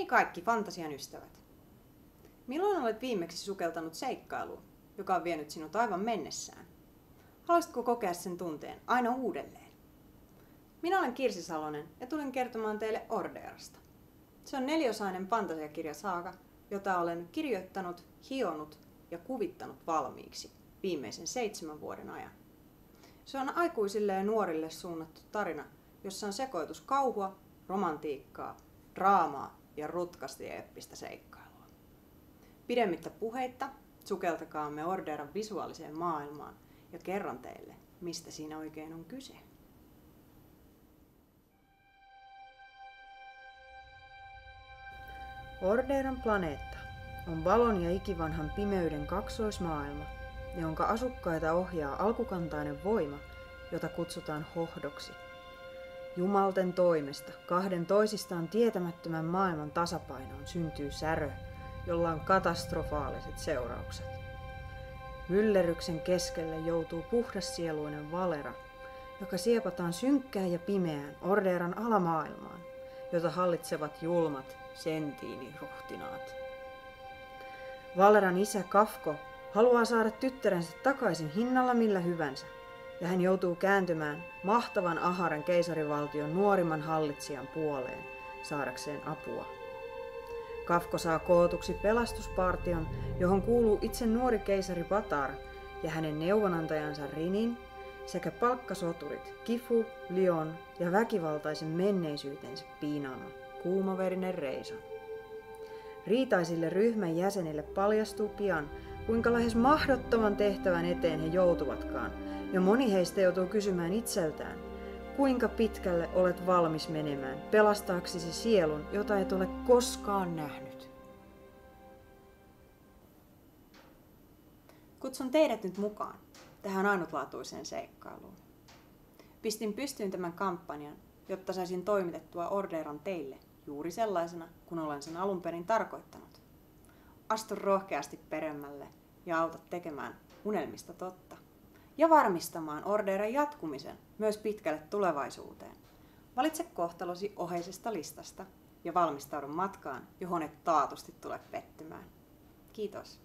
Hei kaikki fantasian ystävät! Milloin olet viimeksi sukeltanut seikkailuun, joka on vienyt sinut aivan mennessään? Haluaisitko kokea sen tunteen aina uudelleen? Minä olen Kirsi Salonen ja tulen kertomaan teille Orderasta. Se on 4-osainen fantasiakirjasaaga, jota olen kirjoittanut, hionut ja kuvittanut valmiiksi viimeisen 7 vuoden ajan. Se on aikuisille ja nuorille suunnattu tarina, jossa on sekoitus kauhua, romantiikkaa, draamaa ja rutkasti ja eeppistä seikkailua. Pidemmittä puheitta sukeltakaamme Orderan visuaaliseen maailmaan ja kerron teille, mistä siinä oikein on kyse. Orderan planeetta on valon ja ikivanhan pimeyden kaksoismaailma, jonka asukkaita ohjaa alkukantainen voima, jota kutsutaan hohdoksi. Jumalten toimesta 2 toisistaan tietämättömän maailman tasapainoon syntyy särö, jolla on katastrofaaliset seuraukset. Myllerryksen keskelle joutuu puhdassieluinen Valera, joka siepataan synkkään ja pimeään Orderan alamaailmaan, jota hallitsevat julmat sentiiniruhtinaat. Valeran isä Kafko haluaa saada tyttärensä takaisin hinnalla millä hyvänsä, ja hän joutuu kääntymään mahtavan Aharen keisarivaltion nuorimman hallitsijan puoleen saadakseen apua. Kafko saa kootuksi pelastuspartion, johon kuuluu itse nuori keisari Batar ja hänen neuvonantajansa Rinin sekä palkkasoturit Kifu, Lion ja väkivaltaisen menneisyytensä piinaama kuumaverinen Reisa. Riitaisille ryhmän jäsenille paljastuu pian, kuinka lähes mahdottoman tehtävän eteen he joutuvatkaan, ja moni heistä joutuu kysymään itseltään, kuinka pitkälle olet valmis menemään pelastaaksesi sielun, jota et ole koskaan nähnyt. Kutsun teidät nyt mukaan tähän ainutlaatuiseen seikkailuun. Pistin pystyyn tämän kampanjan, jotta saisin toimitettua Orderan teille juuri sellaisena, kun olen sen alun perin tarkoittanut. Astu rohkeasti peremmälle ja auta tekemään unelmista totta. Ja varmistamaan Orderan jatkumisen myös pitkälle tulevaisuuteen. Valitse kohtalosi oheisesta listasta ja valmistaudu matkaan, johon et taatusti tule pettymään. Kiitos.